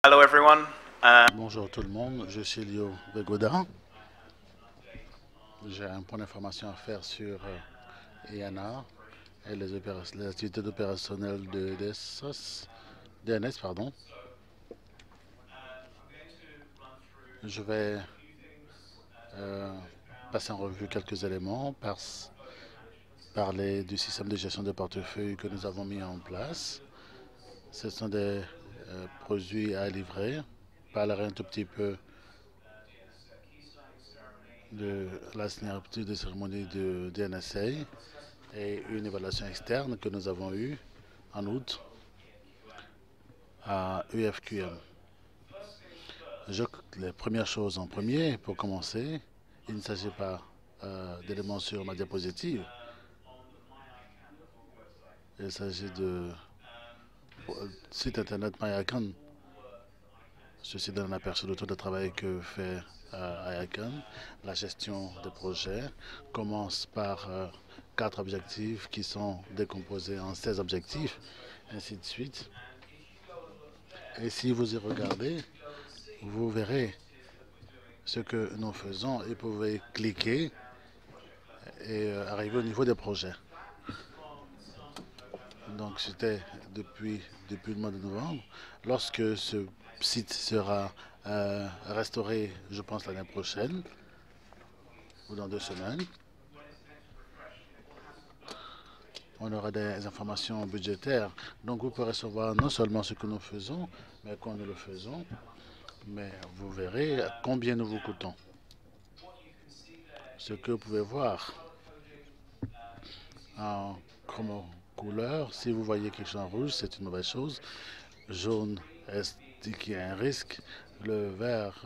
Hello everyone. Bonjour tout le monde, je suis Lio Begoda. J'ai un point d'information à faire sur ENA et les activités opérationnelles de DNS. Pardon. Je vais euh, passer en revue quelques éléments, parler du système de gestion de portefeuille que nous avons mis en place. Ce sont des produits à livrer. Parlerai un tout petit peu de la signature de cérémonie de DNSA et une évaluation externe que nous avons eue en août à UFQM. Les premières choses en premier, pour commencer, il ne s'agit pas d'éléments sur ma diapositive. Il s'agit de site internet MyICON. Ceci donne un aperçu de tout le travail que fait ICON. La gestion des projets commence par 4 objectifs qui sont décomposés en 16 objectifs, ainsi de suite. Et si vous y regardez, vous verrez ce que nous faisons et vous pouvez cliquer et arriver au niveau des projets. Donc c'était depuis le mois de novembre. Lorsque ce site sera restauré, je pense l'année prochaine ou dans 2 semaines, on aura des informations budgétaires. Donc vous pourrez savoir non seulement ce que nous faisons, mais quand nous le faisons, mais vous verrez combien nous vous coûtons. Ce que vous pouvez voir en couleur, si vous voyez quelque chose en rouge, c'est une mauvaise chose. Jaune dit qu'il y a un risque. Le vert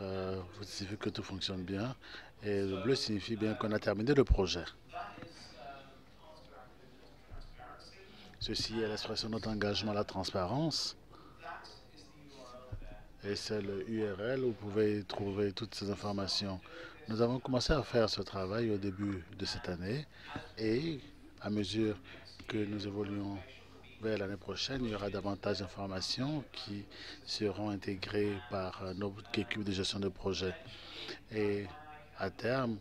signifie que tout fonctionne bien. Et le bleu signifie bien qu'on a terminé le projet. Ceci est l'expression de notre engagement à la transparence. Et c'est le URL où vous pouvez trouver toutes ces informations. Nous avons commencé à faire ce travail au début de cette année. Et à mesure que nous évoluons vers l'année prochaine, il y aura davantage d'informations qui seront intégrées par notre équipe de gestion de projet. Et à terme,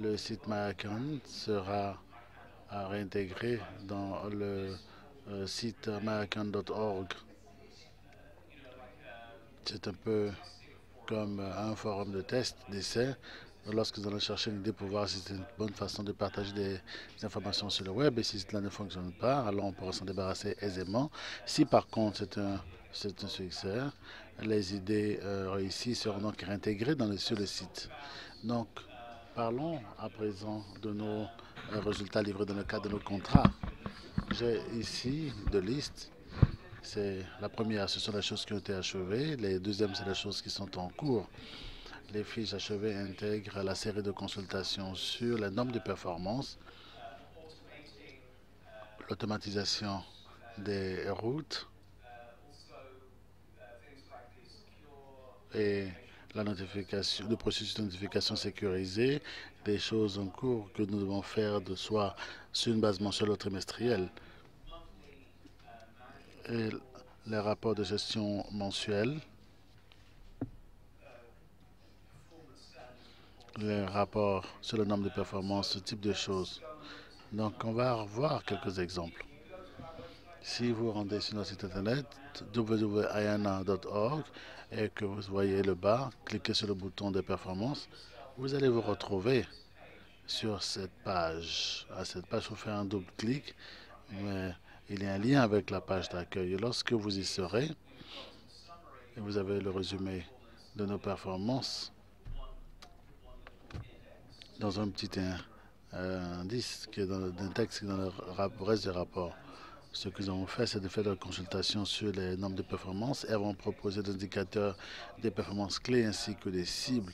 le site MyICON sera réintégré dans le site myicon.org. C'est un peu comme un forum de test, d'essai. Lorsque vous allez chercher une idée pour voir si c'est une bonne façon de partager des informations sur le web et si cela ne fonctionne pas, alors on pourra s'en débarrasser aisément. Si par contre c'est un succès, les idées réussies seront donc réintégrées sur le site. Donc, parlons à présent de nos résultats livrés dans le cadre de nos contrats. J'ai ici deux listes. C'est la première, ce sont les choses qui ont été achevées. Les deuxièmes, c'est les choses qui sont en cours. Les fiches achevées intègrent la série de consultations sur les normes de performance, l'automatisation des routes et le processus de notification sécurisé, des choses en cours que nous devons faire soit sur une base mensuelle ou trimestrielle. Et les rapports de gestion mensuels, les rapports sur le nombre de performances, ce type de choses. Donc, on va voir quelques exemples. Si vous rendez sur notre site internet www.iana.org et que vous voyez le bas, cliquez sur le bouton de performance, vous allez vous retrouver sur cette page. À cette page, il faut faire un double clic, mais il y a un lien avec la page d'accueil. Et lorsque vous y serez, vous avez le résumé de nos performances dans un petit indice qui est dans un texte qui est dans le reste du rapport. Ce que nous avons fait, c'est de faire la consultation sur les normes de performance et avons proposé des indicateurs des performances clés ainsi que des cibles.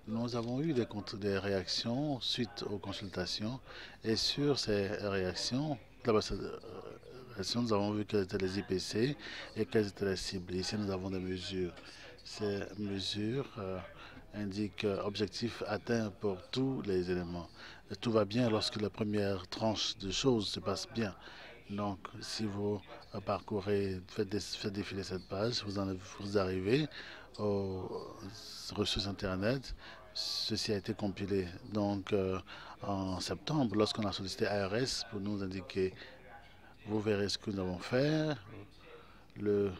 Nous avons eu des réactions suite aux consultations et sur ces réactions, nous avons vu quels étaient les IPC et quelles étaient les cibles. Ici, nous avons des mesures. Ces mesures indiquent objectif atteint pour tous les éléments. Et tout va bien lorsque la première tranche de choses se passe bien. Donc, si vous parcourez, faites défiler cette page, vous arrivez aux ressources Internet. Ceci a été compilé. Donc, en septembre, lorsqu'on a sollicité ARS pour nous indiquer, vous verrez ce que nous avons fait. Le,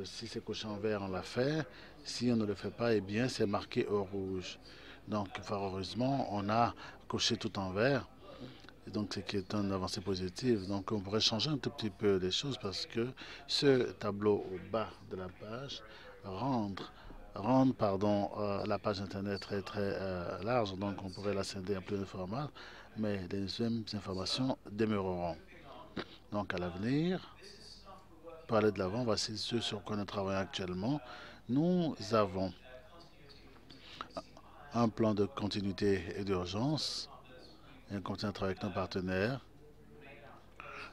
si c'est coché en vert, on l'a fait. Si on ne le fait pas, eh bien, c'est marqué au rouge. Donc, fort heureusement, on a coché tout en vert. Et donc, ce qui est une avancée positive. Donc, on pourrait changer un tout petit peu les choses parce que ce tableau au bas de la page rend la page Internet très, très large. Donc, on pourrait la scinder en plein format, mais les mêmes informations demeureront. Donc, à l'avenir, pour aller de l'avant, voici ce sur quoi nous travaillons actuellement. Nous avons un plan de continuité et d'urgence et on continue à travailler avec nos partenaires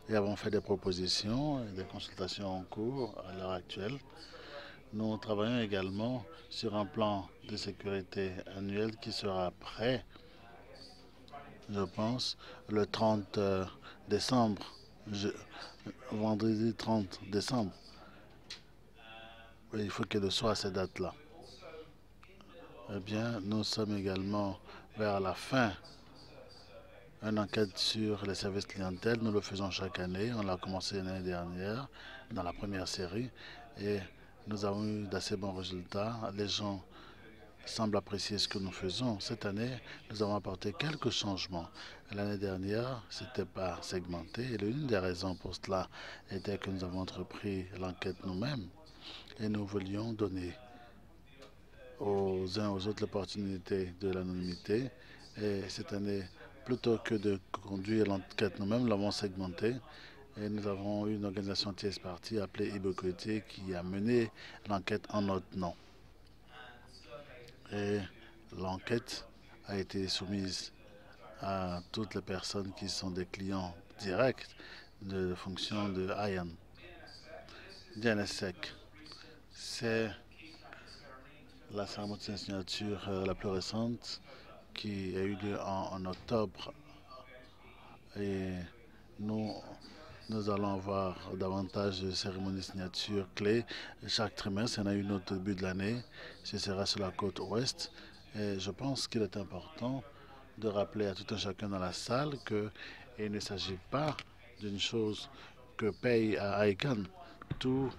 et avons fait des propositions et des consultations en cours à l'heure actuelle. Nous travaillons également sur un plan de sécurité annuel qui sera prêt, je pense, le 30 décembre, vendredi 30 décembre. Il faut qu'il soit à cette date-là. Eh bien, nous sommes également vers la fin une enquête sur les services clientèle. Nous le faisons chaque année. On l'a commencé l'année dernière dans la première série et nous avons eu d'assez bons résultats. Les gens semblent apprécier ce que nous faisons. Cette année, nous avons apporté quelques changements. L'année dernière, ce n'était pas segmenté et l'une des raisons pour cela était que nous avons entrepris l'enquête nous-mêmes et nous voulions donner aux uns aux autres l'opportunité de l'anonymité. Et cette année, plutôt que de conduire l'enquête nous-mêmes, nous l'avons segmentée. Et nous avons eu une organisation tierce partie appelée Ubiquity qui a mené l'enquête en notre nom. Et l'enquête a été soumise à toutes les personnes qui sont des clients directs de fonction de IAM. DNSSEC, c'est la cérémonie de signature la plus récente qui a eu lieu en octobre. Et nous allons avoir davantage de cérémonies de signature clés chaque trimestre. Il y en a une autre au début de l'année. Ce sera sur la côte ouest. Et je pense qu'il est important de rappeler à tout un chacun dans la salle qu'il ne s'agit pas d'une chose que paye à ICANN. Tout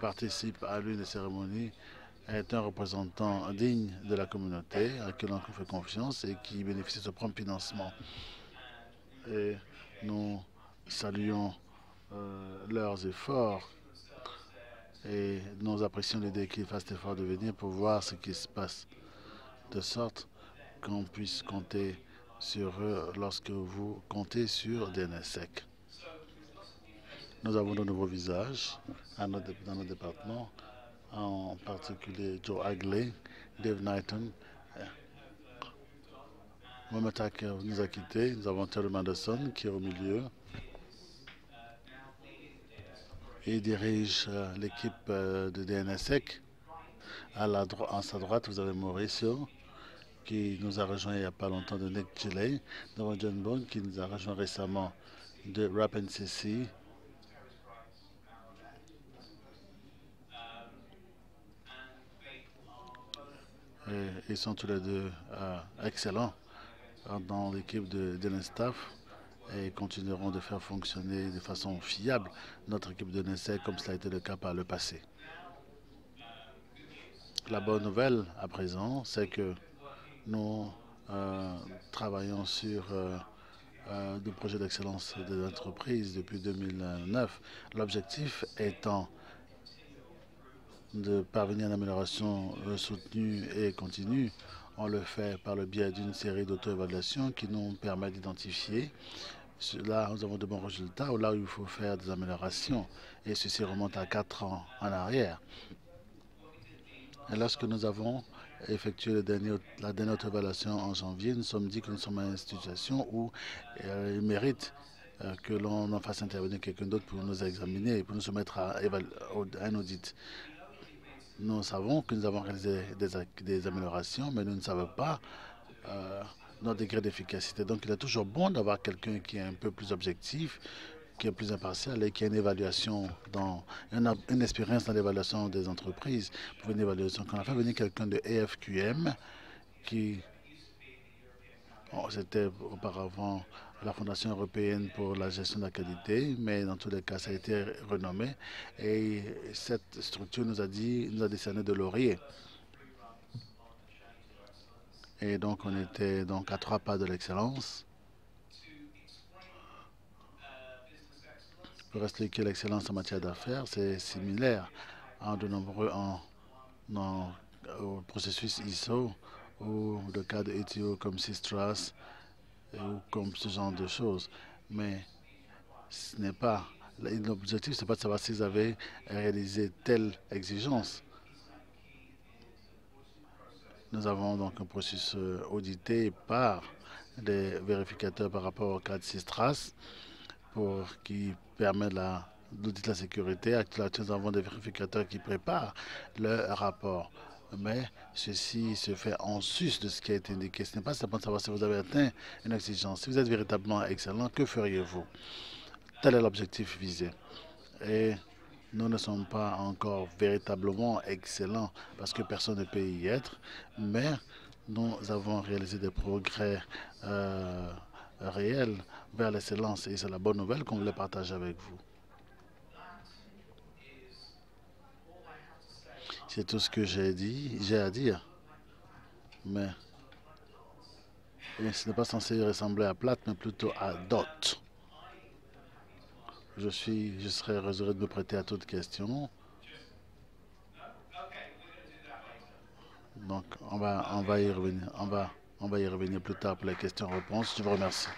participe à l'une des cérémonies est un représentant digne de la communauté à qui l'on fait confiance et qui bénéficie de son propre financement. Et nous saluons leurs efforts et nous apprécions l'idée qu'ils fassent l'effort de venir pour voir ce qui se passe, de sorte qu'on puisse compter sur eux lorsque vous comptez sur DNSSEC. Nous avons de nouveaux visages dans notre département, en particulier Joe Hagley, Dave Knighton. Mohamed nous a quittés. Nous avons Terry Manderson qui est au milieu. Il dirige l'équipe de DNSSEC. À sa droite, vous avez Mauricio qui nous a rejoint il n'y a pas longtemps de Nick Gilley. Nous avons John Bone qui nous a rejoint récemment de RapNCC. Et ils sont tous les deux excellents dans l'équipe de DNSstaff et continueront de faire fonctionner de façon fiable notre équipe de DNSSEC comme cela a été le cas par le passé. La bonne nouvelle à présent, c'est que nous travaillons sur des projets d'excellence de l'entreprise depuis 2009. L'objectif étant de parvenir à une amélioration soutenue et continue. On le fait par le biais d'une série d'auto-évaluations qui nous permet d'identifier là nous avons de bons résultats ou là où il faut faire des améliorations. Et ceci remonte à 4 ans en arrière. Et lorsque nous avons effectué la dernière évaluation en janvier, nous sommes dit que nous sommes à une situation où il mérite que l'on en fasse intervenir quelqu'un d'autre pour nous examiner et pour nous soumettre à un audit. Nous savons que nous avons réalisé des améliorations, mais nous ne savons pas notre degré d'efficacité. Donc il est toujours bon d'avoir quelqu'un qui est un peu plus objectif qui est plus impartial et qui a une évaluation une expérience dans l'évaluation des entreprises. Pour une évaluation, quand on a fait venir quelqu'un de EFQM, qui c'était auparavant la Fondation européenne pour la gestion de la qualité, mais dans tous les cas, ça a été renommé. Et cette structure nous a décerné de lauriers. Et donc, on était donc à 3 pas de l'excellence. Pour expliquer l'excellence en matière d'affaires, c'est similaire en de nombreux au processus ISO ou le cas de ETO comme Sistras ou comme ce genre de choses. Mais ce n'est pas l'objectif, c'est pas de savoir si vous avez réalisé telle exigence. Nous avons donc un processus audité par des vérificateurs par rapport au cas de Sistras qui permet l'audit de la sécurité. Actuellement, nous avons des vérificateurs qui préparent le rapport. Mais ceci se fait en sus de ce qui a été indiqué. Ce n'est pas simplement de savoir si vous avez atteint une exigence. Si vous êtes véritablement excellent, que feriez-vous? Tel est l'objectif visé. Et nous ne sommes pas encore véritablement excellents parce que personne ne peut y être, mais nous avons réalisé des progrès réels vers l'excellence et c'est la bonne nouvelle qu'on voulait partager avec vous. C'est tout ce que j'ai à dire, mais ce n'est pas censé ressembler à plate, mais plutôt à dot. Je serai heureux de me prêter à toute question. Donc, on va y revenir. On va y revenir plus tard pour les questions-réponses. Je vous remercie.